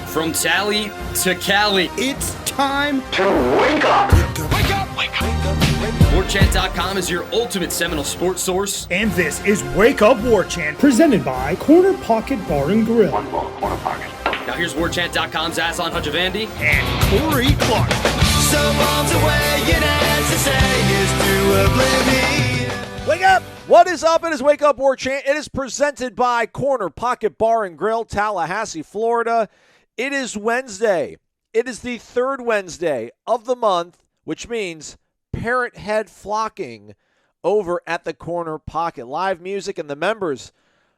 From Tally to Cali, It's time to wake up. Wake up! Wake up! Warchant.com is your ultimate Seminole sports source. And this is Wake Up Warchant, presented by Corner Pocket Bar and Grill. One ball, corner pocket. Now here's Warchant.com's Aslan Hajavandi And Corey Clark. So bombs away, and as to say is to oblivion. Wake up! What is up? It is Wake Up Warchant. It is presented by Corner Pocket Bar and Grill, Tallahassee, Florida. It is Wednesday. It is the third Wednesday of the month, which means parrot head flocking over at the Corner Pocket. Live music, and the members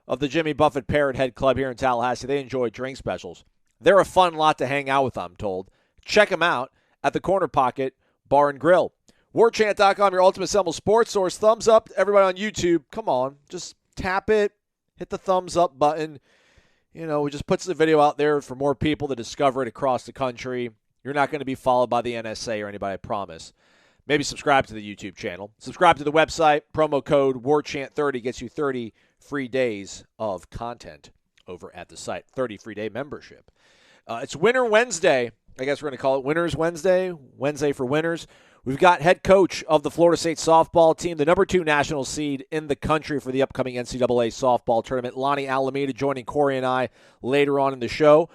of the Jimmy Buffett Parrot Head Club here in Tallahassee, they enjoy drink specials. They're a fun lot to hang out with, I'm told. Check them out at the Corner Pocket Bar and Grill. Warchant.com, your ultimate Seminole sports source. Thumbs up, everybody on YouTube. Come on, just tap it, hit the thumbs up button. You know, it just puts the video out there for more people to discover it across the country. You're not going to be followed by the NSA or anybody, I promise. Maybe subscribe to the YouTube channel. Subscribe to the website. Promo code WARCHANT30 gets you 30 free days of content over at the site. 30 free day membership. It's Winter Wednesday. I guess we're going to call it Winners Wednesday. Wednesday for winners. We've got head coach of the Florida State softball team, the number 2 national seed in the country for the upcoming NCAA softball tournament, Lonni Alameda, joining Corey and I later on in the show.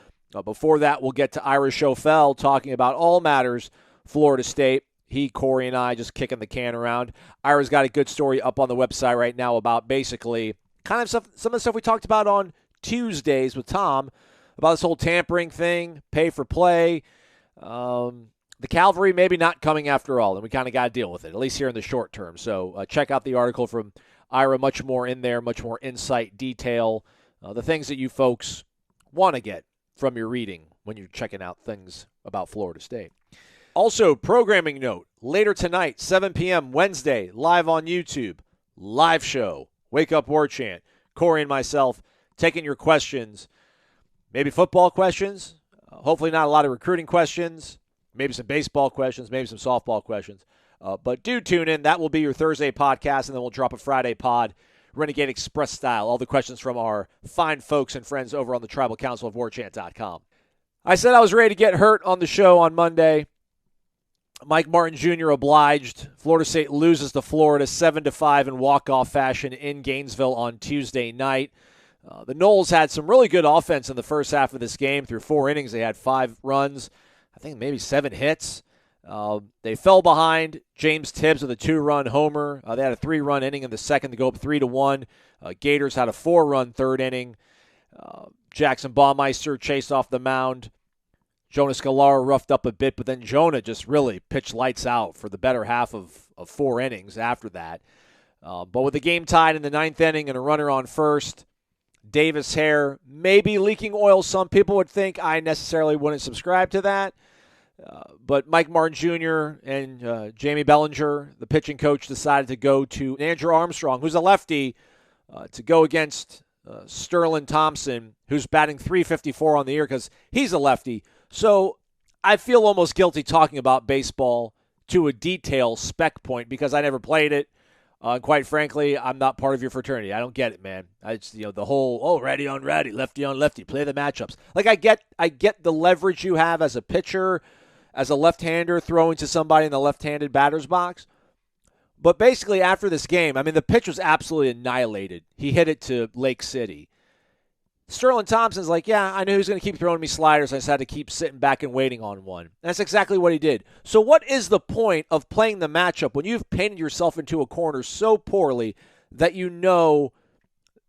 Before that, we'll get to Ira Schoffel talking about all matters Florida State. He, Corey, and I just kicking the can around. Ira's got a good story up on the website right now about basically kind of some of the stuff we talked about on Tuesdays with Tom about this whole tampering thing, pay for play. The Cavalry maybe not coming after all, and we kind of got to deal with it, at least here in the short term. So check out the article from Ira, much more in there, much more insight, detail, the things that you folks want to get from your reading when you're checking out things about Florida State. Also, programming note, later tonight, 7 p.m. Wednesday, live on YouTube, live show, Wake Up Warchant, Corey and myself taking your questions, maybe football questions, hopefully not a lot of recruiting questions, maybe some baseball questions, maybe some softball questions. But do tune in. That will be your Thursday podcast, and then we'll drop a Friday pod, Renegade Express style. All the questions from our fine folks and friends over on the Tribal Council of Warchant.com. I said I was ready to get hurt on the show on Monday. Mike Martin Jr. obliged. Florida State loses to Florida 7-5 in walk-off fashion in Gainesville on Tuesday night. The Noles had some really good offense in the first half of this game. Through 4 innings, they had 5 runs. I think maybe 7 hits. They fell behind. James Tibbs with a 2-run homer. They had a 3-run inning in the second to go up 3-1. Gators had a 4-run third inning. Jackson Baumeister chased off the mound. Jonah Scalara roughed up a bit, but then Jonah just really pitched lights out for the better half of 4 innings after that. But with the game tied in the 9th inning and a runner on first, Davis Hare maybe leaking oil. Some people would think. I necessarily wouldn't subscribe to that. But Mike Martin Jr. and Jamie Bellinger, the pitching coach, decided to go to Andrew Armstrong, who's a lefty, to go against Sterling Thompson, who's batting .354 on the year because he's a lefty. So I feel almost guilty talking about baseball to a detail spec point because I never played it. Quite frankly, I'm not part of your fraternity. I don't get it, man. The whole ready on ready, lefty on lefty, play the matchups. Like I get the leverage you have as a pitcher, as a left-hander throwing to somebody in the left-handed batter's box. But basically, after this game, I mean, the pitch was absolutely annihilated. He hit it to Lake City. Sterling Thompson's like, yeah, I knew he was going to keep throwing me sliders. I just had to keep sitting back and waiting on one. And that's exactly what he did. So what is the point of playing the matchup when you've painted yourself into a corner so poorly that you know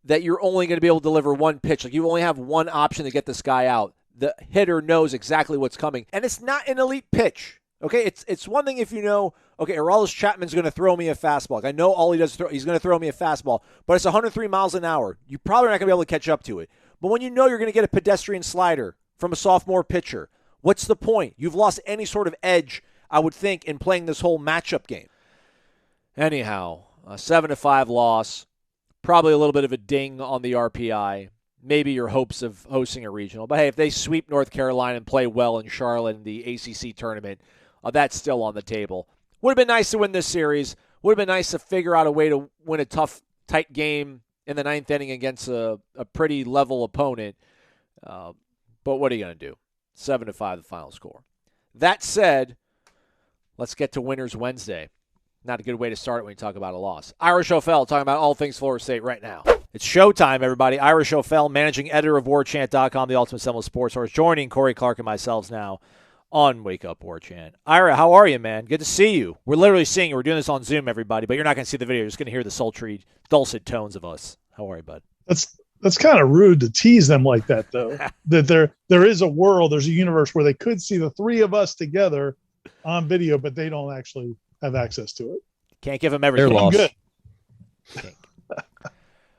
that you're only going to be able to deliver one pitch? Like you only have one option to get this guy out. The hitter knows exactly what's coming. And it's not an elite pitch. Okay, it's one thing if you know, okay, Aroldis Chapman's going to throw me a fastball. Like I know all he does is he's going to throw me a fastball, but it's 103 miles an hour. You're probably not going to be able to catch up to it. But when you know you're going to get a pedestrian slider from a sophomore pitcher, what's the point? You've lost any sort of edge, I would think, in playing this whole matchup game. Anyhow, a 7-5 loss, probably a little bit of a ding on the RPI, maybe your hopes of hosting a regional. But hey, if they sweep North Carolina and play well in Charlotte in the ACC tournament, that's still on the table. Would have been nice to win this series. Would have been nice to figure out a way to win a tough, tight game in the 9th inning against a pretty level opponent. But what are you going to do? 7-5 the final score. That said, let's get to Winners Wednesday. Not a good way to start when you talk about a loss. Ira Schoffel talking about all things Florida State right now. It's showtime, everybody. Ira Schoffel, managing editor of Warchant.com, the ultimate Seminole sports source, joining Corey Clark and myself now on Wake Up Warchant. Ira, how are you, man? Good to see you. We're literally seeing you. We're doing this on Zoom, everybody, but you're not going to see the video. You're just going to hear the sultry, dulcet tones of us. How are you, bud? That's kind of rude to tease them like that, though. That there is a world, there's a universe where they could see the three of us together on video, but they don't actually have access to it. Can't give them everything. They're good.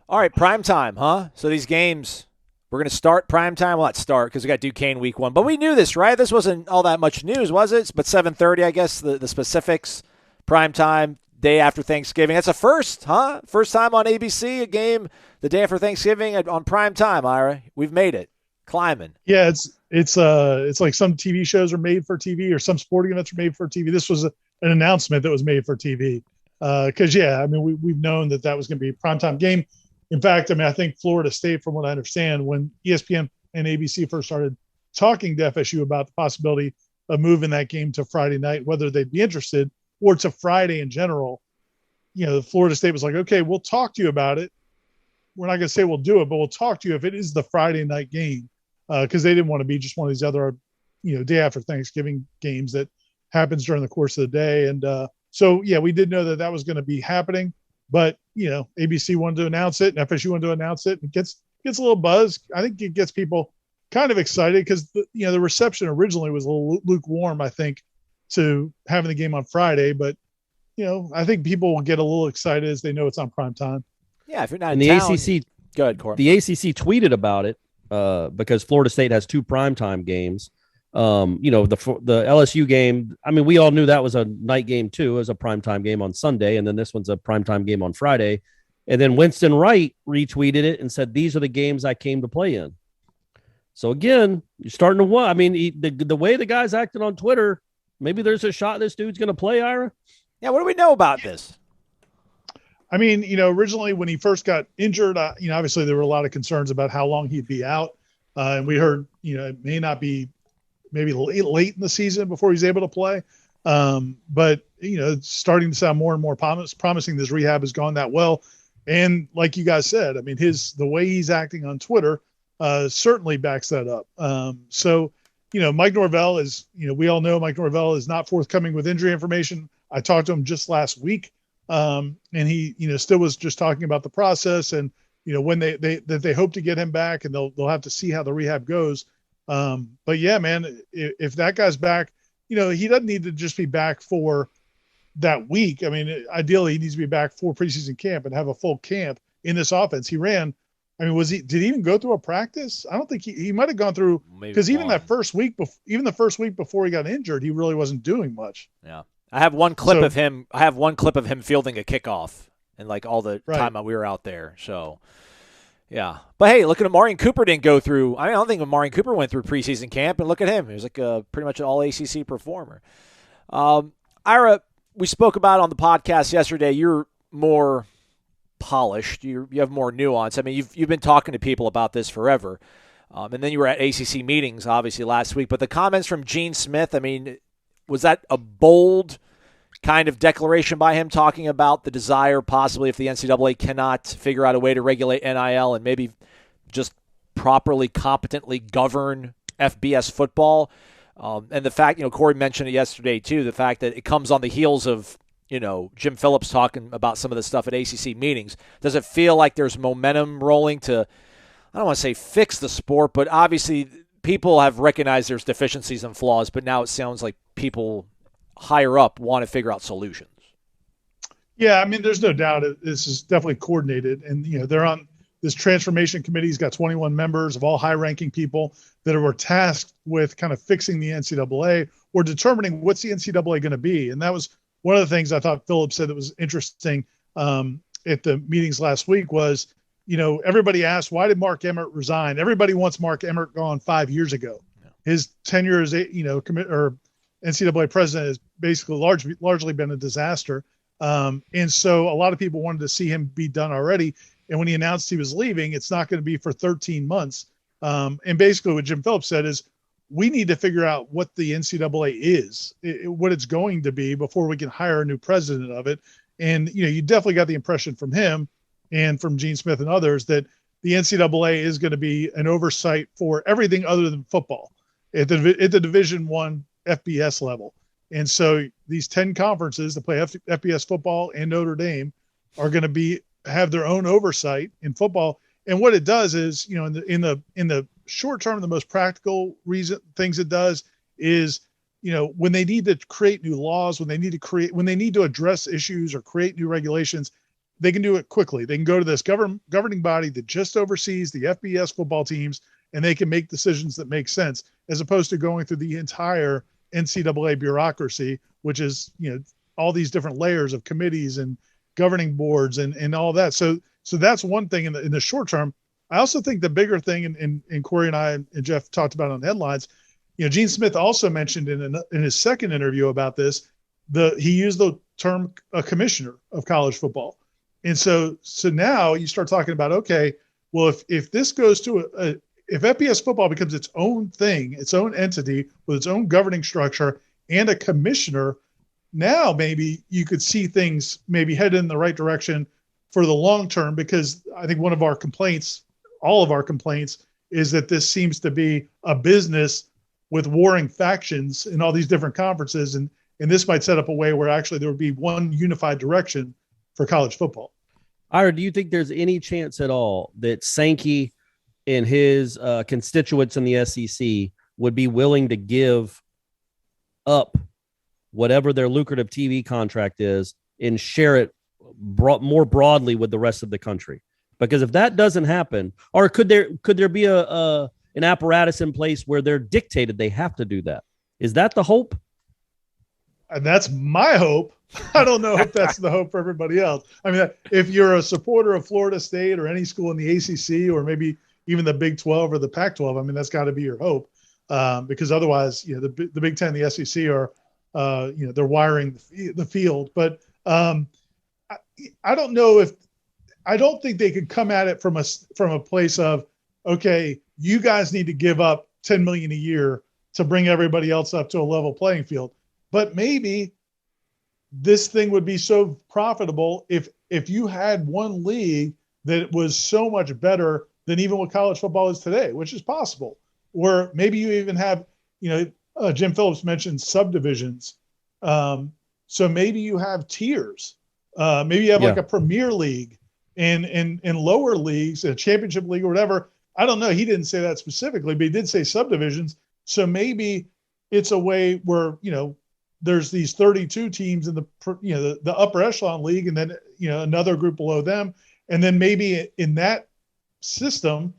All right, prime time, huh? So these games, we're going to start prime time. Well, not start because we got Duquesne week 1. But we knew this, right? This wasn't all that much news, was it? But 7:30, I guess, the specifics. Prime time, day after Thanksgiving. That's a first, huh? First time on ABC, a game the day after Thanksgiving on prime time, Ira. We've made it. Climbing. Yeah, it's like some TV shows are made for TV or some sporting events are made for TV. This was an announcement that was made for TV. Because, we've known that was going to be a primetime game. In fact, I think Florida State, from what I understand, when ESPN and ABC first started talking to FSU about the possibility of moving that game to Friday night, whether they'd be interested or to Friday in general, Florida State was like, okay, we'll talk to you about it. We're not going to say we'll do it, but we'll talk to you if it is the Friday night game, because they didn't want to be just one of these other, day after Thanksgiving games that happens during the course of the day. And so, we did know that was going to be happening. But, ABC wanted to announce it and FSU wanted to announce it. It gets a little buzz. I think it gets people kind of excited because, the reception originally was a little lukewarm, I think, to having the game on Friday. But, I think people will get a little excited as they know it's on prime time. Yeah, if you're not in in the town, ACC, go ahead, Corey. The ACC tweeted about it because Florida State has 2 primetime games. The LSU game, we all knew that was a night game too. It was a primetime game on Sunday, and then this one's a primetime game on Friday. And then Winston Wright retweeted it and said, "These are the games I came to play in." So again, you're starting to the way the guy's acting on Twitter, maybe there's a shot this dude's going to play, Ira. Yeah, what do we know about this? Originally when he first got injured, obviously there were a lot of concerns about how long he'd be out. And we heard, it may not be maybe late in the season before he's able to play. But, it's starting to sound more and more promising. This rehab has gone that well. And like you guys said, the way he's acting on Twitter certainly backs that up. So, Mike Norvell is, we all know Mike Norvell is not forthcoming with injury information. I talked to him just last week. And he, still was just talking about the process and, when they hope to get him back, and they'll have to see how the rehab goes. But yeah, man, if that guy's back, he doesn't need to just be back for that week. Ideally he needs to be back for preseason camp and have a full camp in this offense. He ran. Did he even go through a practice? I don't think he might've gone through, because even the first week before he got injured, he really wasn't doing much. Yeah. I have one clip of him fielding a kickoff and all the time we were out there. So yeah. But hey, look at Amarian Cooper didn't go through. I don't think Amarian Cooper went through preseason camp, and look at him. He was pretty much an all ACC performer. Ira, we spoke about on the podcast yesterday, you're more polished. You have more nuance. You've been talking to people about this forever. And then you were at ACC meetings, obviously, last week. But the comments from Gene Smith, was that a bold kind of declaration by him, talking about the desire possibly if the NCAA cannot figure out a way to regulate NIL and maybe just properly, competently govern FBS football? And the fact, Corey mentioned it yesterday too, the fact that it comes on the heels of, Jim Phillips talking about some of the stuff at ACC meetings. Does it feel like there's momentum rolling to, I don't want to say fix the sport, but obviously people have recognized there's deficiencies and flaws, but now it sounds like people higher up want to figure out solutions. Yeah, there's no doubt this is definitely coordinated. And, they're on this transformation committee. He's got 21 members of all high-ranking people that were tasked with kind of fixing the NCAA or determining what's the NCAA going to be. And that was one of the things I thought Phillips said that was interesting at the meetings last week was, everybody asked, why did Mark Emmert resign? Everybody wants Mark Emmert gone 5 years ago. Yeah. His tenure as NCAA president has basically largely been a disaster. And so a lot of people wanted to see him be done already. And when he announced he was leaving, it's not going to be for 13 months. And basically what Jim Phillips said is, we need to figure out what the NCAA is, what it's going to be before we can hire a new president of it. And, you definitely got the impression from him and from Gene Smith and others that the NCAA is going to be an oversight for everything other than football at the Division I FBS level. And so these 10 conferences that play FBS football and Notre Dame are going to have their own oversight in football. And what it does is, in the short term, the most practical things it does is, when they need to create new laws, when they need to address issues or create new regulations, they can do it quickly. They can go to this governing body that just oversees the FBS football teams, and they can make decisions that make sense, as opposed to going through the entire NCAA bureaucracy, which is, all these different layers of committees and governing boards and all that. So that's one thing in the short term. I also think the bigger thing, and Corey and I and Jeff talked about on headlines, Gene Smith also mentioned in his second interview about this, he used the term a commissioner of college football. And so now you start talking about, okay, well, if this goes to if FBS football becomes its own thing, its own entity with its own governing structure and a commissioner, now maybe you could see things maybe head in the right direction for the long term, because I think one of our complaints, all of our complaints, is that this seems to be a business with warring factions in all these different conferences. And this might set up a way where actually there would be one unified direction for college football. Ira, do you think there's any chance at all that Sankey and his constituents in the SEC would be willing to give up whatever their lucrative TV contract is and share it more broadly with the rest of the country? Because if that doesn't happen, or could there be an apparatus in place where they're dictated they have to do that? Is that the hope? And that's my hope. I don't know if that's the hope for everybody else. I mean, if you're a supporter of Florida State or any school in the ACC or maybe even the Big 12 or the Pac-12, I mean, that's got to be your hope, because otherwise, the Big 10 and the SEC are, they're wiring the field. But I don't know I don't think they could come at it from a place of, okay, you guys need to give up $10 million a year to bring everybody else up to a level playing field. But maybe this thing would be so profitable if you had one league that was so much better than even what college football is today, which is possible. Or maybe you even have, Jim Phillips mentioned subdivisions. So maybe you have tiers. Maybe you have like a Premier League and lower leagues, a championship league or whatever. I don't know. He didn't say that specifically, but he did say subdivisions. So maybe it's a way where, there's these 32 teams in the upper echelon league, and then, another group below them. And then maybe in that system,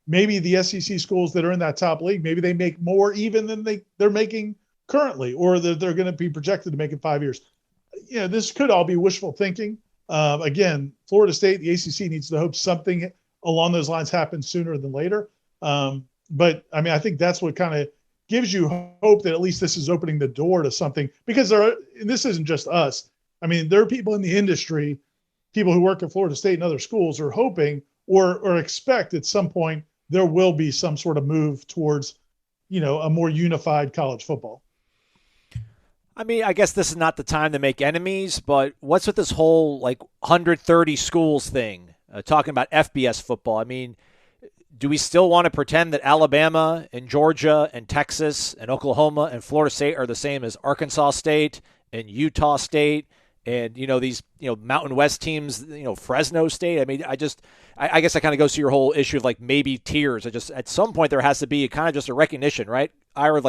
maybe the SEC schools that are in that top league, maybe they make more even than they're making currently, or that they're going to be projected to make in 5 years. This could all be wishful thinking. Again, Florida State, the ACC needs to hope something along those lines happens sooner than later. But I mean, I think that's what kind of gives you hope that at least this is opening the door to something, because this isn't just us. I mean, there are people in the industry, people who work at Florida State and other schools are hoping or expect at some point there will be some sort of move towards, a more unified college football. I mean, I guess this is not the time to make enemies, but what's with this whole 130 schools thing, talking about FBS football? I mean, do we still want to pretend that Alabama and Georgia and Texas and Oklahoma and Florida State are the same as Arkansas State and Utah State and, these, Mountain West teams, Fresno State? I mean, I guess that kind of goes to your whole issue of maybe tiers. At some point there has to be kind of just a recognition, right, Ira,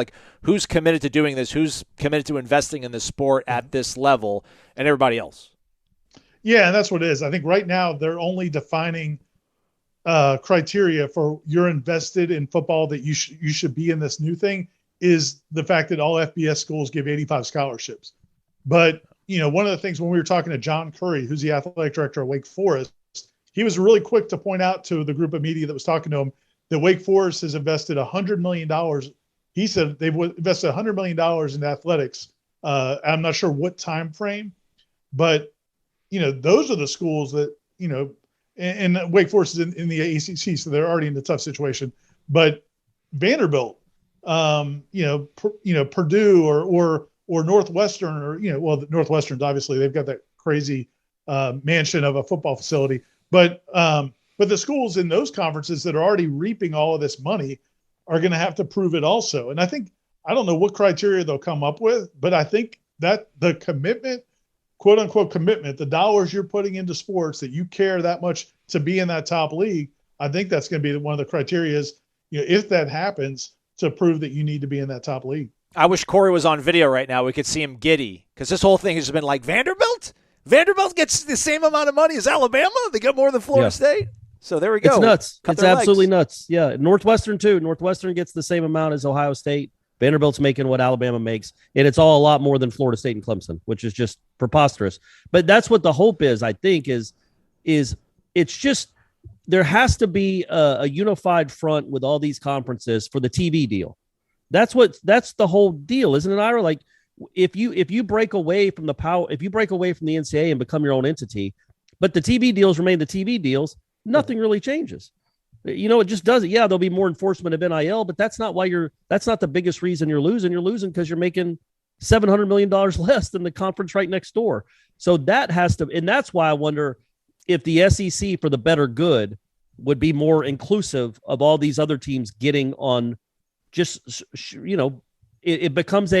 who's committed to doing this, who's committed to investing in this sport at this level, and everybody else. Yeah, and that's what it is. I think right now they're only defining criteria for you're invested in football, that you should be in this new thing, is the fact that all FBS schools give 85 scholarships. But, one of the things when we were talking to John Curry, who's the athletic director at Wake Forest, he was really quick to point out to the group of media that was talking to him that Wake Forest has invested $100 million. He said they've invested $100 million in athletics. I'm not sure what time frame, but, those are the schools that, and Wake Forest is in the ACC, so they're already in a tough situation. But Vanderbilt Purdue or Northwestern, or the Northwestern's obviously they've got that crazy mansion of a football facility, but the schools in those conferences that are already reaping all of this money are going to have to prove it also. And I don't know what criteria they'll come up with, but I think that the commitment, quote unquote commitment, the dollars you're putting into sports, that you care that much to be in that top league, I think that's going to be one of the criteria is, if that happens, to prove that you need to be in that top league. I wish Corey was on video right now. We could see him giddy, because this whole thing has been like, Vanderbilt gets the same amount of money as Alabama. They got more than Florida State. So there we go. It's nuts. Cut it's their absolutely legs. nuts. Yeah. Northwestern too. Northwestern gets the same amount as Ohio State. Vanderbilt's making what Alabama makes, and it's all a lot more than Florida State and Clemson, which is just preposterous. But that's what the hope is, I think, is it's just there has to be a unified front with all these conferences for the TV deal. That's the whole deal, isn't it, Ira? Like if you break away from the power, if you break away from the NCAA and become your own entity, but the TV deals remain the TV deals, nothing really changes. It just doesn't. Yeah, there'll be more enforcement of NIL, but that's not the biggest reason you're losing. You're losing because you're making $700 million less than the conference right next door. So that has to, and that's why I wonder if the SEC, for the better good, would be more inclusive of all these other teams getting on. Just, it becomes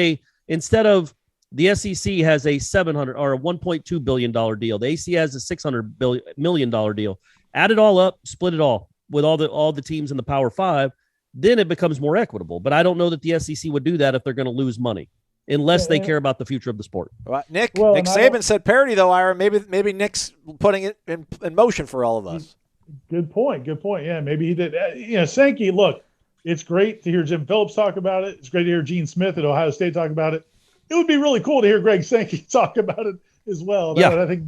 instead of the SEC has a $700 or a $1.2 billion deal, the AC has a $600 million deal. Add it all up, split it all with all the teams in the Power Five, then it becomes more equitable. But I don't know that the SEC would do that if they're going to lose money, unless they care about the future of the sport. Well, Nick Saban said parity, though, Ira. Maybe Nick's putting it in motion for all of us. Good point. Yeah, maybe he did. Sankey, look, it's great to hear Jim Phillips talk about it. It's great to hear Gene Smith at Ohio State talk about it. It would be really cool to hear Greg Sankey talk about it as well. That would, I think,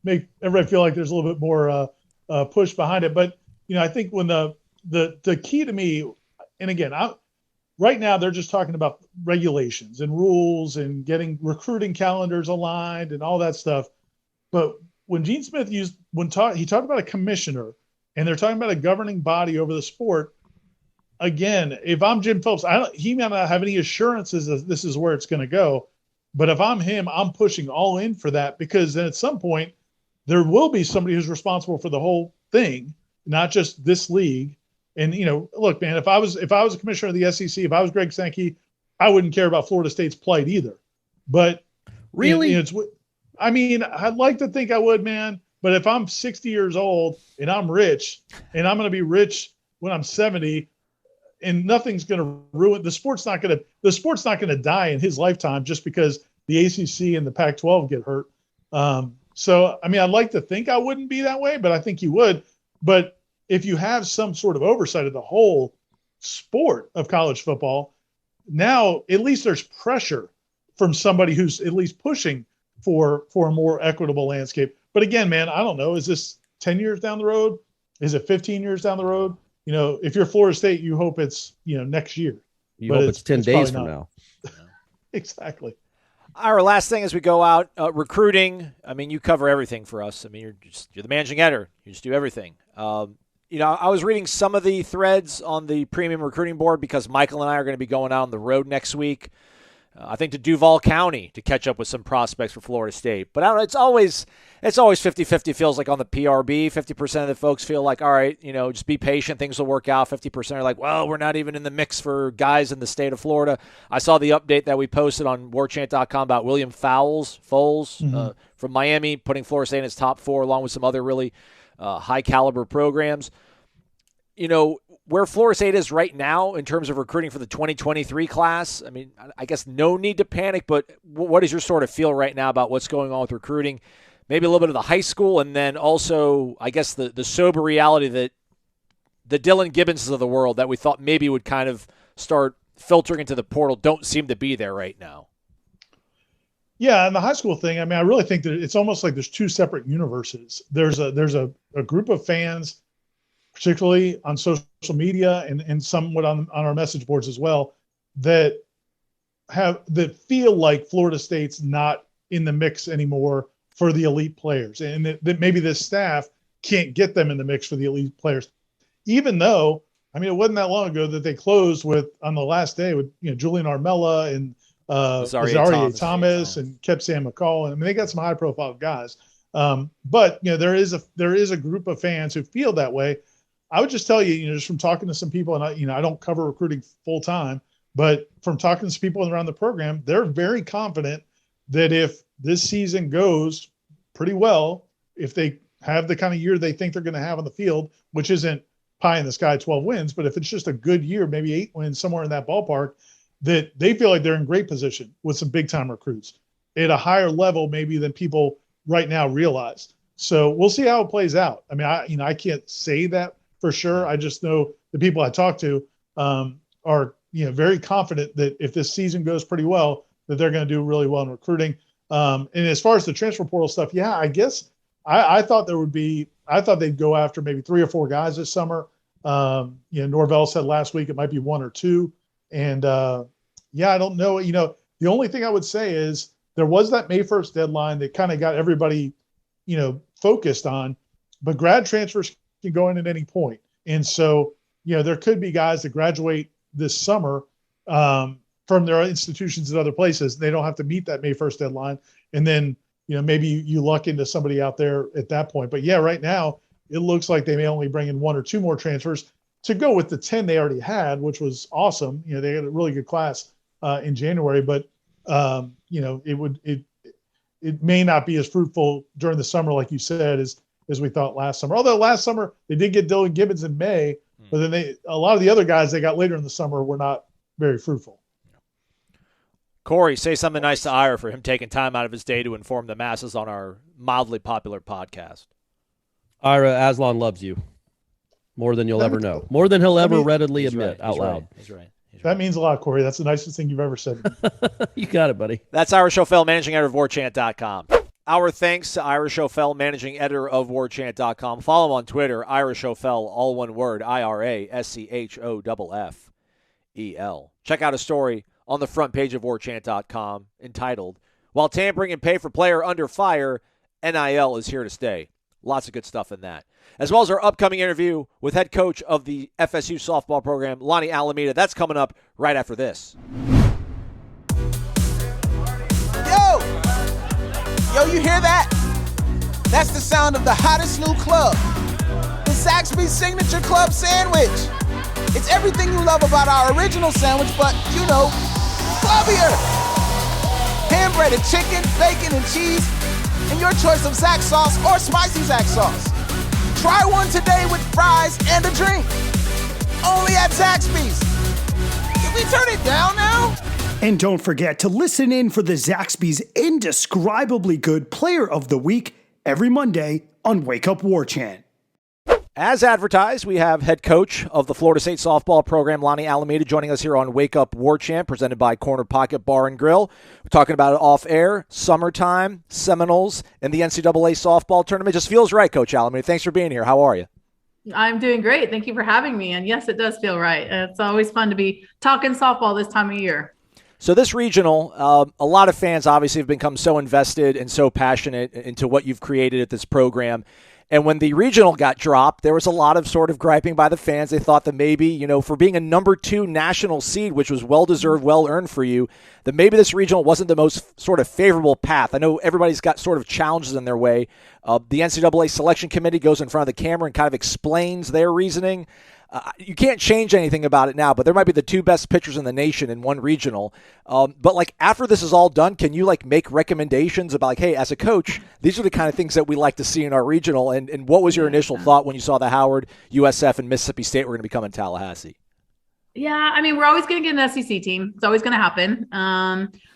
make everybody feel like there's a little bit more push behind it. But I think when the key to me, and again, right now they're just talking about regulations and rules and getting recruiting calendars aligned and all that stuff. But when Gene Smith he talked about a commissioner, and they're talking about a governing body over the sport. Again, if I'm Jim Phillips, he may not have any assurances that this is where it's going to go. But if I'm him, I'm pushing all in for that, because then at some point there will be somebody who's responsible for the whole thing, not just this league. And, look, man, if I was a commissioner of the SEC, if I was Greg Sankey, I wouldn't care about Florida State's plight either. But really, I'd like to think I would, man. But if I'm 60 years old and I'm rich, and I'm going to be rich when I'm 70, and nothing's going to ruin the sport's not going to die in his lifetime just because the ACC and the Pac-12 get hurt. So, I'd like to think I wouldn't be that way, but I think you would. But if you have some sort of oversight of the whole sport of college football, now at least there's pressure from somebody who's at least pushing for a more equitable landscape. But again, man, I don't know. Is this 10 years down the road? Is it 15 years down the road? If you're Florida State, you hope it's, next year. You hope it's 10 days from now. Exactly. Our last thing as we go out, recruiting. You cover everything for us. You're the managing editor. You just do everything. I was reading some of the threads on the premium recruiting board because Michael and I are going to be going out on the road next week. I think to Duval County to catch up with some prospects for Florida State. But I don't know, it's always 50-50 feels like on the PRB. 50% of the folks feel like, all right, just be patient, things will work out. 50% are like, well, we're not even in the mix for guys in the state of Florida. I saw the update that we posted on warchant.com about William Foles from Miami, putting Florida State in its top 4 along with some other really high-caliber programs. Where Florida State is right now in terms of recruiting for the 2023 class, I guess no need to panic, but what is your sort of feel right now about what's going on with recruiting? Maybe a little bit of the high school, and then also, I guess, the sober reality that the Dylan Gibbonses of the world that we thought maybe would kind of start filtering into the portal don't seem to be there right now. Yeah, and the high school thing, I really think that it's almost like there's two separate universes. There's a group of fans, particularly on social media and somewhat on our message boards as well, that feel like Florida State's not in the mix anymore for the elite players, and that maybe this staff can't get them in the mix for the elite players, even though I mean, it wasn't that long ago that they closed on the last day with, Julian Armella and Azaria Thomas and kept Sam McCall. And I mean, they got some high profile guys. But there is a group of fans who feel that way. I would just tell you, just from talking to some people, and I don't cover recruiting full time, but from talking to some people around the program, they're very confident that if this season goes pretty well, if they have the kind of year they think they're going to have on the field, which isn't pie in the sky 12 wins, but if it's just a good year, maybe 8 wins, somewhere in that ballpark, that they feel like they're in great position with some big time recruits at a higher level maybe than people right now realize. So we'll see how it plays out. I mean, I can't say that for sure. I just know the people I talk to are, very confident that if this season goes pretty well, that they're going to do really well in recruiting. And as far as the transfer portal stuff, yeah, I guess I thought they'd go after maybe 3 or 4 guys this summer. Norvell said last week it might be 1 or 2. And I don't know. The only thing I would say is there was that May 1st deadline that kind of got everybody, focused on, but grad transfers can go in at any point. And so, there could be guys that graduate this summer from their institutions at other places. They don't have to meet that May 1st deadline. And then, maybe you luck into somebody out there at that point. But yeah, right now it looks like they may only bring in 1 or 2 more transfers to go with the 10 they already had, which was awesome. They had a really good class in January, but it may not be as fruitful during the summer, like you said, as we thought last summer. Although last summer they did get Dylan Gibbons in May, but then a lot of the other guys they got later in the summer were not very fruitful. Corey, say something nice to Ira for him taking time out of his day to inform the masses on our mildly popular podcast. Ira, Aslan loves you more than you'll ever know, more than he'll ever readily admit out loud. He's right. That means a lot, Corey. That's the nicest thing you've ever said. You got it, buddy. That's Ira Schoffel, managing editor of warchant.com. Our thanks to Ira Schoffel, managing editor of warchant.com. Follow him on Twitter, Ira Schoffel, all one word, IRASCHOFFEL. Check out a story on the front page of warchant.com entitled, "While Tampering and Pay for Player Under Fire, NIL is Here to Stay." Lots of good stuff in that. As well as our upcoming interview with head coach of the FSU softball program, Lonni Alameda. That's coming up right after this. Yo, you hear that? That's the sound of the hottest new club, the Zaxby's Signature Club Sandwich. It's everything you love about our original sandwich, but, clubbier. Hand-breaded chicken, bacon, and cheese, and your choice of Zax sauce or spicy Zax sauce. Try one today with fries and a drink. Only at Zaxby's. Did we turn it down now? And don't forget to listen in for the Zaxby's indescribably good Player of the Week every Monday on Wake Up Warchant. As advertised, we have head coach of the Florida State softball program, Lonni Alameda, joining us here on Wake Up Warchant, presented by Corner Pocket Bar and Grill. We're talking about it off air, summertime, Seminoles, and the NCAA softball tournament. Just feels right, Coach Alameda. Thanks for being here. How are you? I'm doing great. Thank you for having me. And yes, it does feel right. It's always fun to be talking softball this time of year. So this regional, a lot of fans obviously have become so invested and so passionate into what you've created at this program. And when the regional got dropped, there was a lot of sort of griping by the fans. They thought that maybe, for being a number 2 national seed, which was well-deserved, well-earned for you, that maybe this regional wasn't the most sort of favorable path. I know everybody's got sort of challenges in their way. The NCAA selection committee goes in front of the camera and kind of explains their reasoning. You can't change anything about it now, but there might be the 2 best pitchers in the nation in one regional. But after this is all done, can you make recommendations about hey, as a coach, these are the kind of things that we like to see in our regional? And what was your initial thought when you saw the Howard, USF, and Mississippi State were going to become in Tallahassee? Yeah, I mean, we're always going to get an SEC team. It's always going to happen.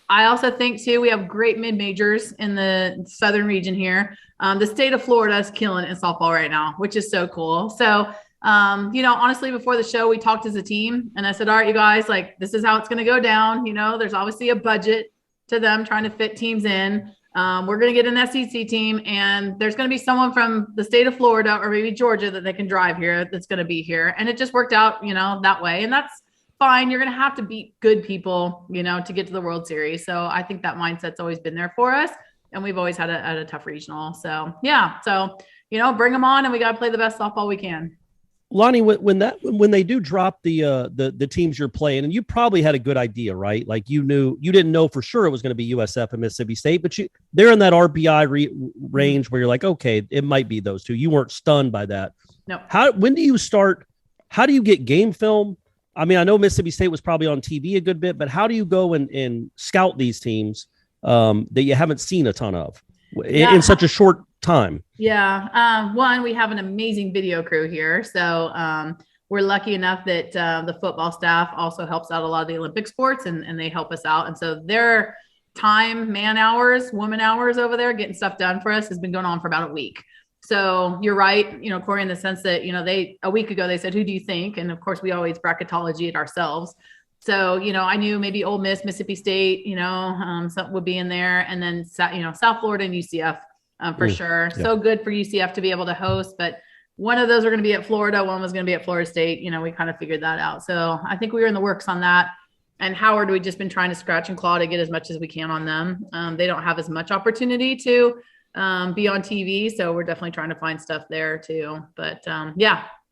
I also think, too, we have great mid-majors in the southern region here. The state of Florida is killing it in softball right now, which is so cool. So, honestly, before the show, we talked as a team and I said, all right, you guys, this is how it's going to go down. There's obviously a budget to them trying to fit teams in. We're going to get an SEC team and there's going to be someone from the state of Florida or maybe Georgia that they can drive here that's going to be here. And it just worked out, that way. And that's fine. You're going to have to beat good people, to get to the World Series. So I think that mindset's always been there for us. And we've always had a tough regional. So, yeah. So, bring them on and we got to play the best softball we can. Lonnie, when they do drop the teams you're playing, and you probably had a good idea, right? Like you didn't know for sure it was going to be USF and Mississippi State, but they're in that RPI range where you're like, okay, it might be those two. You weren't stunned by that. No. When do you start? How do you get game film? I mean, I know Mississippi State was probably on TV a good bit, but how do you go and scout these teams that you haven't seen a ton of in such a short time? Yeah. One, we have an amazing video crew here. So we're lucky enough that the football staff also helps out a lot of the Olympic sports and they help us out. And so their time, man hours, woman hours over there getting stuff done for us has been going on for about a week. So you're right, Corey, in the sense that, a week ago they said, who do you think? And of course we always bracketology it ourselves. So, I knew maybe Ole Miss, Mississippi State, something would be in there. And then, South Florida and UCF for sure. Yeah. So good for UCF to be able to host, but one of those are going to be at Florida. One was going to be at Florida State. We kind of figured that out. So I think we were in the works on that. And Howard, we've just been trying to scratch and claw to get as much as we can on them. They don't have as much opportunity to be on TV. So we're definitely trying to find stuff there too. But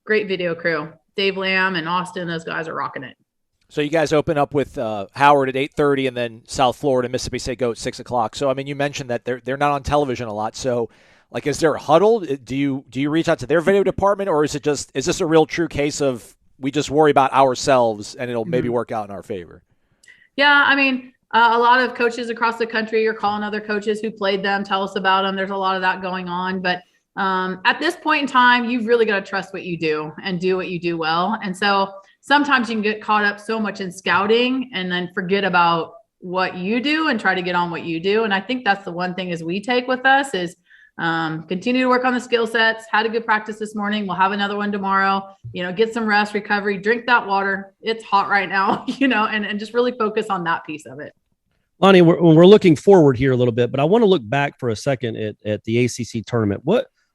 great video crew. Dave Lamb and Austin, those guys are rocking it. So you guys open up with Howard at 8:30, and then South Florida, Mississippi State go at 6 o'clock. So I mean, you mentioned that they're not on television a lot. So like, is there a huddle? Do you reach out to their video department, or is this a real true case of we just worry about ourselves and it'll maybe work out in our favor? Yeah, I mean, a lot of coaches across the country are calling other coaches who played them, tell us about them. There's a lot of that going on, but at this point in time, you've really got to trust what you do and do what you do well. And so sometimes you can get caught up so much in scouting and then forget about what you do and try to get on what you do. And I think that's the one thing is we take with us is continue to work on the skill sets. Had a good practice this morning. We'll have another one tomorrow, get some rest, recovery, drink that water. It's hot right now, and just really focus on that piece of it. Lonni, we're looking forward here a little bit, but I want to look back for a second at the ACC tournament.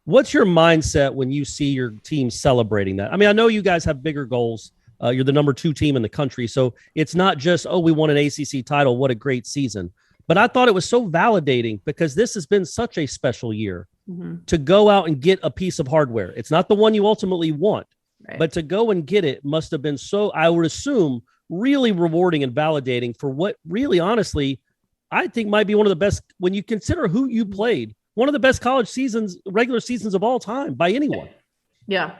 What's your mindset when you see your team celebrating that? I mean, I know you guys have bigger goals. You're the number 2 team in the country. So it's not just, we won an ACC title. What a great season. But I thought it was so validating because this has been such a special year to go out and get a piece of hardware. It's not the one you ultimately want, but to go and get it must have been so, I would assume, really rewarding and validating for what really, honestly, I think might be one of the best, when you consider who you played, one of the best college seasons, regular seasons of all time by anyone. Yeah.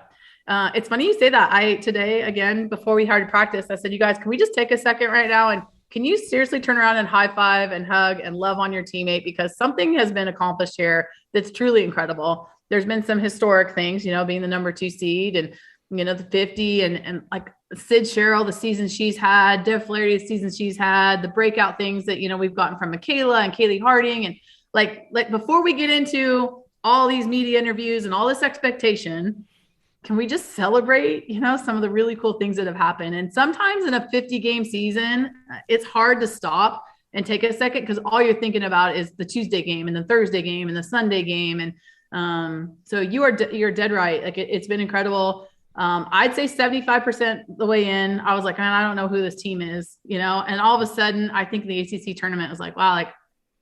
It's funny you say that. Today, again, before we started practice, I said, you guys, can we just take a second right now? And can you seriously turn around and high five and hug and love on your teammate? Because something has been accomplished here that's truly incredible. There's been some historic things, being the number 2 seed and, the 50 and like Sid Sherrill, the season she's had, Dev Flaherty, the season she's had, the breakout things that, we've gotten from Michaela and Kaylee Harding. And like before we get into all these media interviews and all this expectation, can we just celebrate, some of the really cool things that have happened? And sometimes in a 50-game season, it's hard to stop and take a second because all you're thinking about is the Tuesday game and the Thursday game and the Sunday game. And so you're dead right. Like it's been incredible. I'd say 75% the way in, I was like, man, I don't know who this team is, and all of a sudden I think the ACC tournament was like, wow, like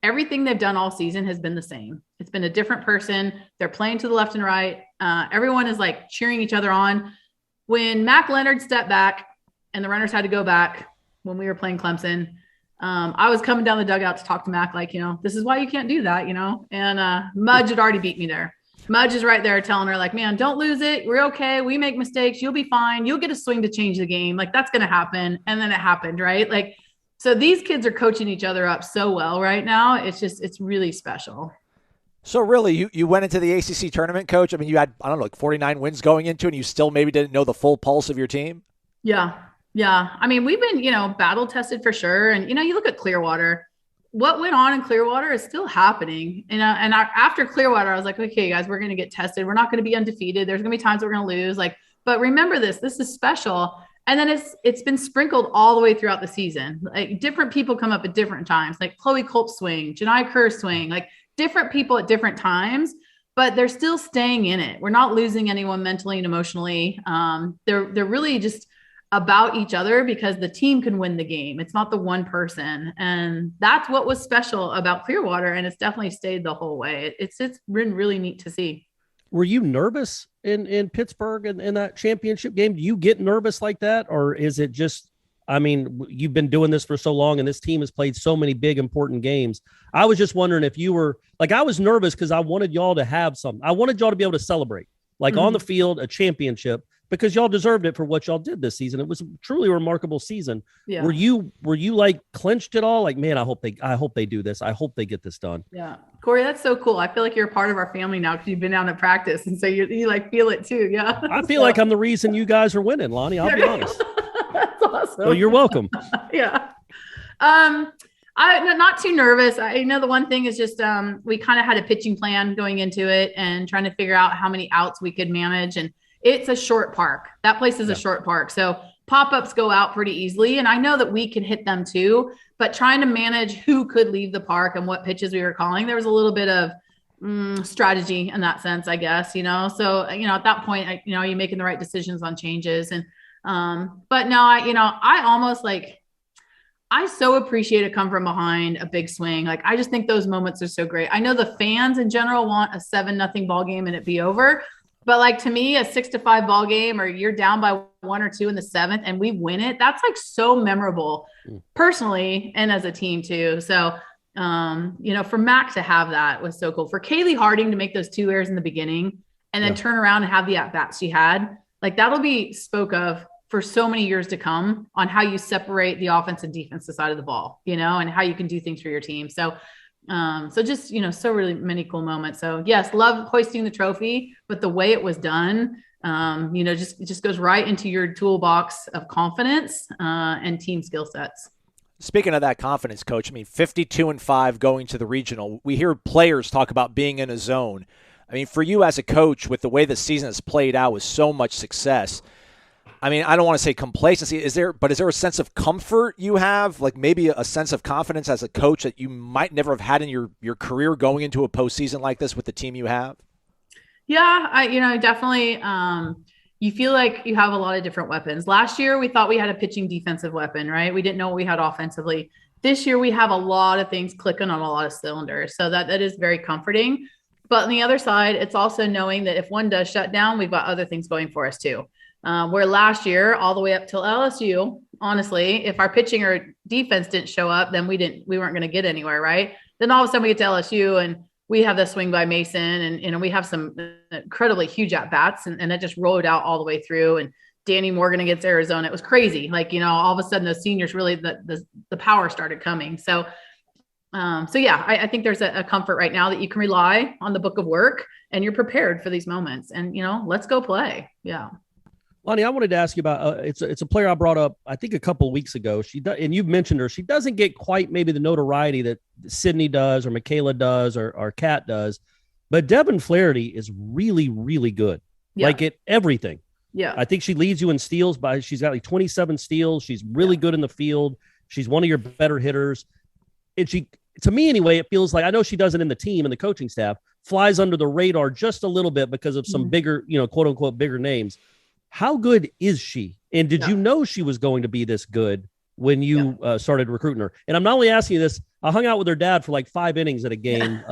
everything they've done all season has been the same. It's been a different person. They're playing to the left and right. Everyone is like cheering each other on. When Mac Leonard stepped back and the runners had to go back when we were playing Clemson, I was coming down the dugout to talk to Mac, like, this is why you can't do that, and Mudge had already beat me there. Mudge is right there telling her like, man, don't lose it. We're okay. We make mistakes. You'll be fine. You'll get a swing to change the game. Like that's going to happen. And then it happened, right? Like, so these kids are coaching each other up so well right now. It's really special. So really, you went into the ACC tournament, Coach. I mean, you had, I don't know, like 49 wins going into it, and you still maybe didn't know the full pulse of your team? Yeah. I mean, we've been, battle tested for sure. And, you look at Clearwater. What went on in Clearwater is still happening. After Clearwater, I was like, okay, guys, we're going to get tested. We're not going to be undefeated. There's going to be times we're going to lose. But remember this is special. And then it's been sprinkled all the way throughout the season. Like different people come up at different times, like Chloe Culp's swing, Janai Kerr's swing, like different people at different times, but they're still staying in it. We're not losing anyone mentally and emotionally. They're really just about each other because the team can win the game. It's not the one person. And that's what was special about Clearwater. And it's definitely stayed the whole way. It's been really neat to see. Were you nervous in Pittsburgh in that championship game? Do you get nervous like that? Or is it just, I mean, you've been doing this for so long and this team has played so many big, important games. I was just wondering if you were like, I was nervous because I wanted y'all to have something. I wanted y'all to be able to celebrate, like on the field, a championship, because y'all deserved it for what y'all did this season. It was a truly remarkable season. Yeah. Were you like clinched at all? Like, man, I hope they do this. I hope they get this done. Yeah. Corey, that's so cool. I feel like you're a part of our family now because you've been down at practice. And so you like feel it too. Yeah. I feel like I'm the reason you guys are winning, Lonni. I'll be honest. That's awesome. So you're welcome. Yeah. I'm not too nervous. I know the one thing is just we kind of had a pitching plan going into it and trying to figure out how many outs we could manage. And it's a short park. That place is a short park. So pop-ups go out pretty easily. And I know that we can hit them too, but trying to manage who could leave the park and what pitches we were calling, there was a little bit of strategy in that sense, I guess, So, at that point, you're making the right decisions on changes. And, but no, I almost I so appreciate a come from behind, a big swing. Like, I just think those moments are so great. I know the fans in general want a 7-0 ball game and it be over. But to me, a 6-5 ball game, or you're down by 1 or 2 in the 7th and we win it, that's so memorable personally and as a team too. So, for Mac to have that was so cool. For Kaylee Harding to make those 2 errors in the beginning and then turn around and have the at-bats she had, that'll be spoke of for so many years to come on how you separate the offense and defensive side of the ball, and how you can do things for your team. So, just, so really many cool moments. So yes, love hoisting the trophy, but the way it was done, it just goes right into your toolbox of confidence, and team skill sets. Speaking of that confidence, Coach, 52-5 going to the regional. We hear players talk about being in a zone. For you as a coach, with the way the season has played out with so much success, I don't want to say complacency. Is there a sense of comfort you have, like maybe a sense of confidence as a coach that you might never have had in your career going into a postseason like this with the team you have? Yeah, definitely. You feel like you have a lot of different weapons. Last year, we thought we had a pitching defensive weapon, right? We didn't know what we had offensively. This year, we have a lot of things clicking on a lot of cylinders. So that is very comforting. But on the other side, it's also knowing that if one does shut down, we've got other things going for us too. Where last year, all the way up till LSU, honestly, if our pitching or defense didn't show up, then we weren't going to get anywhere, right? Then all of a sudden we get to LSU and we have the swing by Mason and we have some incredibly huge at bats and that just rolled out all the way through. And Danny Morgan against Arizona, it was crazy. All of a sudden those seniors really, the power started coming. So yeah, I think there's a comfort right now that you can rely on the book of work and you're prepared for these moments and, let's go play. Yeah. Lonni, I wanted to ask you about it's a player I brought up, I think, a couple of weeks ago. And you've mentioned her. She doesn't get quite maybe the notoriety that Sydney does or Michaela does or Kat does, but Devin Flaherty is really, really good. Yeah. At everything. Yeah. I think she leads you in steals she's got 27 steals. She's really good in the field. She's one of your better hitters. And she, to me anyway, it feels like, I know she does it in the team and the coaching staff, flies under the radar just a little bit because of some bigger, quote unquote, bigger names. How good is she? And did you know she was going to be this good when you started recruiting her? And I'm not only asking you this, I hung out with her dad for 5 innings at a game.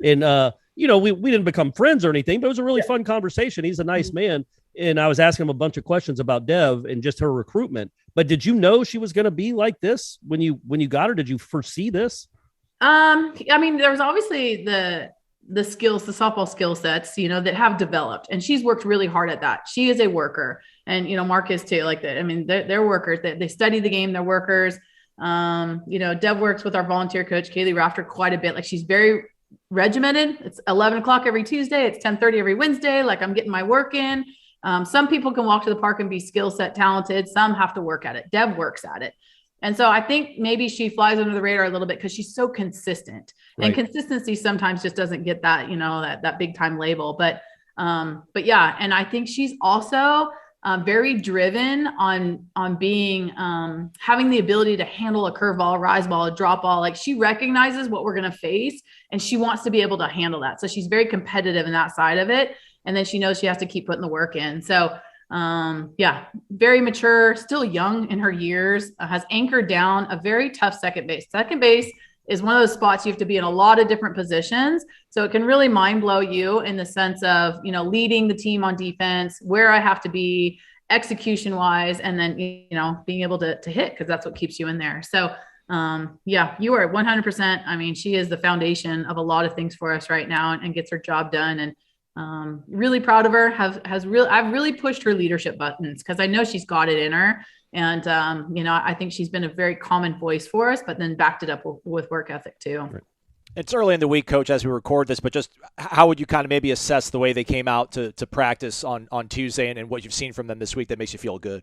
We didn't become friends or anything, but it was a really fun conversation. He's a nice man. And I was asking him a bunch of questions about Dev and just her recruitment. But did you know she was going to be like this when you got her? Did you foresee this? There was obviously the skills, the softball skill sets, that have developed, and she's worked really hard at that. She is a worker, and, Mark is too, they're workers. They study the game. They're workers. Deb works with our volunteer coach, Kaylee Rafter, quite a bit. She's very regimented. It's 11 o'clock every Tuesday. It's 10:30 every Wednesday. I'm getting my work in. Some people can walk to the park and be skill set talented. Some have to work at it. Deb works at it. And so I think maybe she flies under the radar a little bit because she's so consistent, and consistency sometimes just doesn't get that, that big time label. But yeah. And I think she's also very driven on being, having the ability to handle a curveball, a rise ball, a drop ball. She recognizes what we're going to face and she wants to be able to handle that. So she's very competitive in that side of it. And then she knows she has to keep putting the work in. So very mature, still young in her years, has anchored down a very tough second base. Second base is one of those spots you have to be in a lot of different positions. So it can really mind blow you in the sense of, leading the team on defense, where I have to be execution wise, and then, being able to hit, because that's what keeps you in there. So you are 100%. I mean, she is the foundation of a lot of things for us right now and gets her job done. And really proud of her. I've really pushed her leadership buttons because I know she's got it in her. And, I think she's been a very common voice for us, but then backed it up with work ethic too. Right. It's early in the week, Coach, as we record this, but just how would you kind of maybe assess the way they came out to practice on Tuesday and what you've seen from them this week that makes you feel good?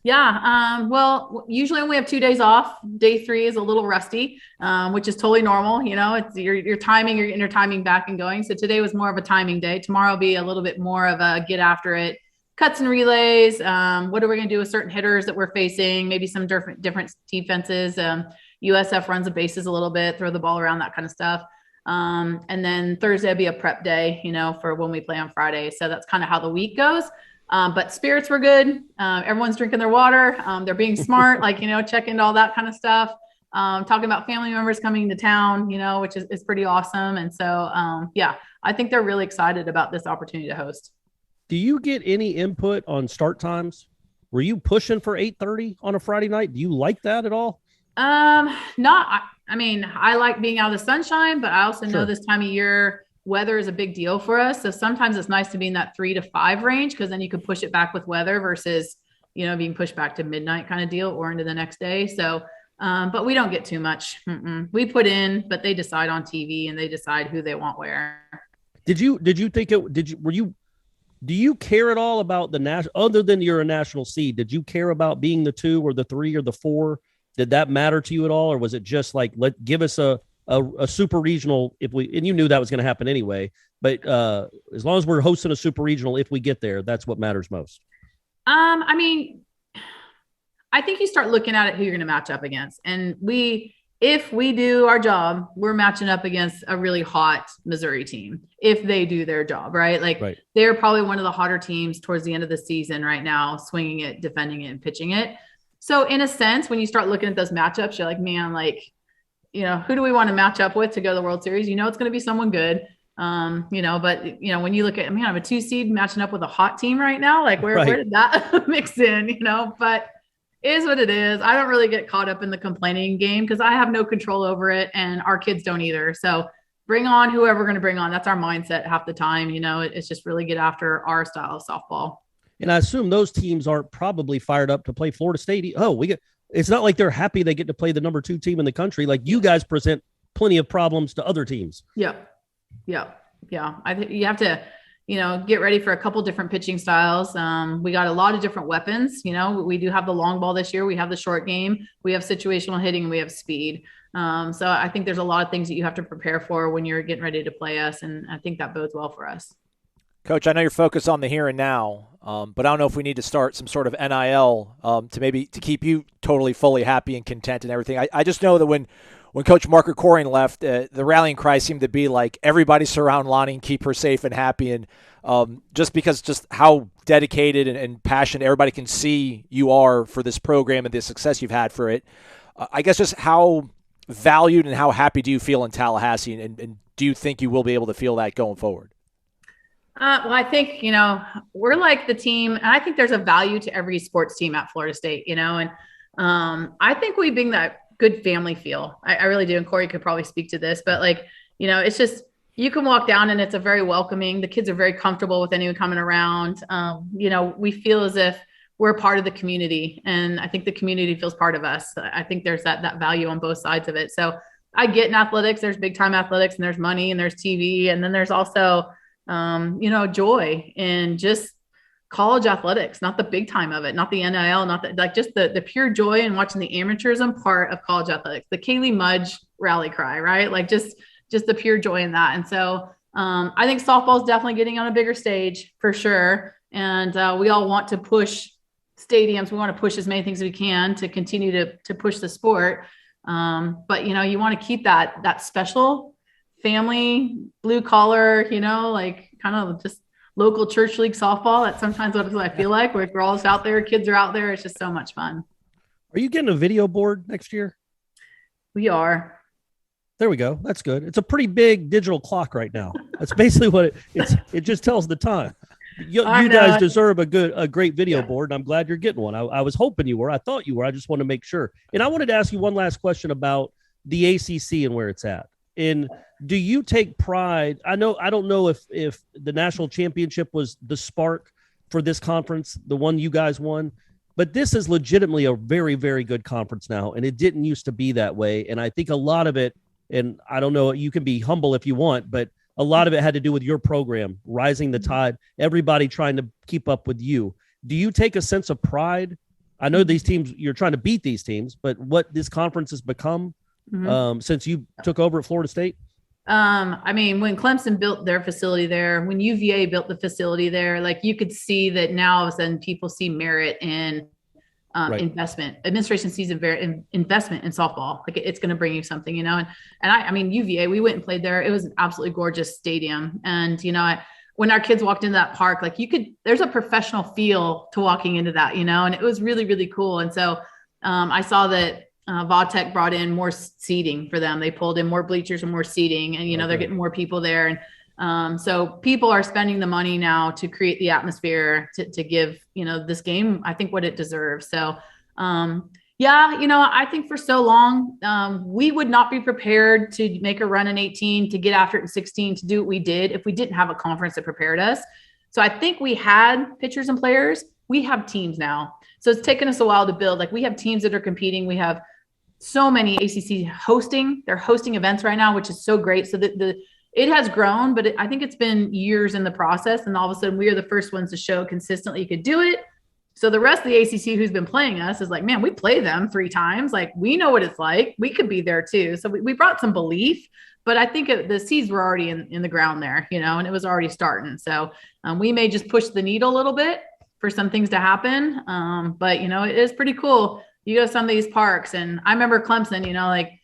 Yeah. Well, usually when we have 2 days off, day 3 is a little rusty, which is totally normal. It's your timing, your inner timing back and going. So today was more of a timing day. Tomorrow will be a little bit more of a get after it, cuts and relays. What are we going to do with certain hitters that we're facing? Maybe some different defenses. USF runs the bases a little bit, throw the ball around, that kind of stuff. And then Thursday will be a prep day, for when we play on Friday. So that's kind of how the week goes. But spirits were good. Everyone's drinking their water. They're being smart, checking all that kind of stuff. Talking about family members coming to town, which is pretty awesome. And so, I think they're really excited about this opportunity to host. Do you get any input on start times? Were you pushing for 8:30 on a Friday night? Do you like that at all? I like being out of the sunshine, but I also know this time of year, weather is a big deal for us. So sometimes it's nice to be in that 3 to 5 range, because then you could push it back with weather versus, being pushed back to midnight kind of deal or into the next day. So, but we don't get too much. We put in, but they decide on TV and they decide who they want where. Do you care at all about the national, other than you're a national seed? Did you care about being the 2 or the 3 or the 4? Did that matter to you at all? Or was it just like, give us a super regional and you knew that was going to happen anyway, but as long as we're hosting a super regional, if we get there, that's what matters most. I think you start looking at it, who you're going to match up against. And if we do our job, we're matching up against a really hot Missouri team. If they do their job, right? They're probably one of the hotter teams towards the end of the season right now, swinging it, defending it, and pitching it. So in a sense, when you start looking at those matchups, you're like, man, who do we want to match up with to go to the World Series? It's going to be someone good. But when you look at, I'm a 2 seed matching up with a hot team right now. Where did that mix in, but it is what it is. I don't really get caught up in the complaining game because I have no control over it and our kids don't either. So bring on whoever we're going to bring on. That's our mindset half the time. It's just really get after our style of softball. And I assume those teams aren't probably fired up to play Florida State. It's not like they're happy they get to play the number 2 team in the country. You guys present plenty of problems to other teams. Yeah. I think you have to, get ready for a couple different pitching styles. We got a lot of different weapons. We do have the long ball this year. We have the short game. We have situational hitting, and we have speed. So I think there's a lot of things that you have to prepare for when you're getting ready to play us. And I think that bodes well for us. Coach, I know you're focused on the here and now, but I don't know if we need to start some sort of NIL to keep you totally, fully happy and content and everything. I just know that when Coach Mark Corian left, the rallying cry seemed to be everybody surround Lonni and keep her safe and happy. And just how dedicated and passionate everybody can see you are for this program and the success you've had for it. I guess just how valued and how happy do you feel in Tallahassee, and do you think you will be able to feel that going forward? Well, I think, we're like the team, and I think there's a value to every sports team at Florida State, and I think we bring that good family feel. I really do. And Corey could probably speak to this, but it's just, you can walk down and it's a very welcoming, the kids are very comfortable with anyone coming around. We feel as if we're a part of the community, and I think the community feels part of us. I think there's that value on both sides of it. So I get in athletics, there's big time athletics, and there's money, and there's TV. And then there's also, joy in just college athletics, not the big time of it, not the NIL, not just the pure joy in watching the amateurism part of college athletics, the Kaylee Mudge rally cry, right? Just the pure joy in that. And so I think softball is definitely getting on a bigger stage for sure. And we all want to push stadiums. We want to push as many things as we can to continue to push the sport. But you want to keep that special family, blue collar, kind of just local church league softball. That's sometimes what I feel like, where we're all out there, kids are out there. It's just so much fun. Are you getting a video board next year? We are. There we go. That's good. It's a pretty big digital clock right now. That's basically what it just tells the time. You guys deserve a great video board, and I'm glad you're getting one. I was hoping you were. I thought you were. I just want to make sure. And I wanted to ask you one last question about the ACC and where it's at. And do you take pride? I don't know if the national championship was the spark for this conference, the one you guys won, but this is legitimately a very, very good conference now, and it didn't used to be that way. And I think a lot of it, and I don't know, you can be humble if you want, but a lot of it had to do with your program, rising the tide, everybody trying to keep up with you. Do you take a sense of pride? I know these teams, you're trying to beat these teams, but what this conference has become since you took over at Florida State? I mean, when Clemson built their facility there, when UVA built the facility there, like you could see that now all of a sudden people see merit in investment. Administration sees investment in softball. Like it's going to bring you something, you know. And I mean, UVA, we went and played there. It was an absolutely gorgeous stadium. And you know, when our kids walked into that park, like there's a professional feel to walking into that, you know. And it was really, really cool. And so I saw that Vautech brought in more seating for them. They pulled in more bleachers and more seating, and you know they're getting more people there. And so people are spending the money now to create the atmosphere to give, you know, this game, I think, what it deserves. So, yeah, you know, I think for so long, we would not be prepared to make a run in 18, to get after it in 16, to do what we did if we didn't have a conference that prepared us. So I think we had pitchers and players. We have teams now. So it's taken us a while to build. Like we have teams that are competing. We have so many ACC hosting. They're hosting events right now, which is so great. So it has grown, but I think it's been years in the process. And all of a sudden we are the first ones to show consistently you could do it. So the rest of the ACC who's been playing us is like, man, we play them 3 times. Like we know what it's like. We could be there too. So we brought some belief, but I think the seeds were already in the ground there, you know, and it was already starting. So we may just push the needle a little bit for some things to happen. But you know, it is pretty cool. You go to some of these parks, and I remember Clemson, you know, like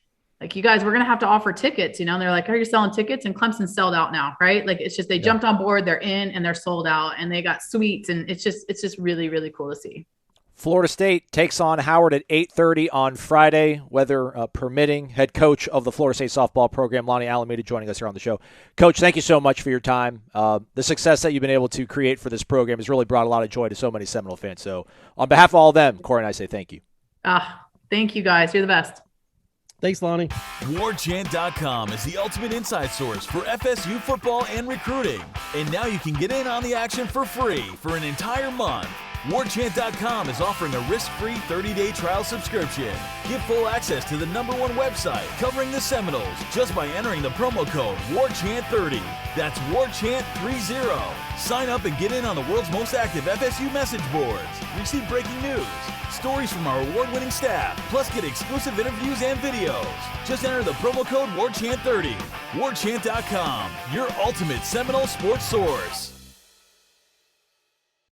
you guys, we're going to have to offer tickets, you know, and they're like, are you selling tickets? And Clemson's sold out now, right? Like, it's just, they jumped on board, they're in, and they're sold out, and they got suites. And it's just really, really cool to see. Florida State takes on Howard at 8:30 on Friday, weather permitting. Head coach of the Florida State softball program, Lonni Alameda, joining us here on the show. Coach, thank you so much for your time. The success that you've been able to create for this program has really brought a lot of joy to so many Seminole fans. So on behalf of all of them, Corey and I say thank you. Thank you guys. You're the best. Thanks, Lonni. Warchant.com is the ultimate inside source for FSU football and recruiting. And now you can get in on the action for free for an entire month. Warchant.com is offering a risk-free 30-day trial subscription. Get full access to the #1 website covering the Seminoles just by entering the promo code WARCHANT30. That's WARCHANT30. Sign up and get in on the world's most active FSU message boards. Receive breaking news, stories from our award-winning staff, plus get exclusive interviews and videos. Just enter the promo code WARCHANT30. Warchant.com, your ultimate Seminole sports source.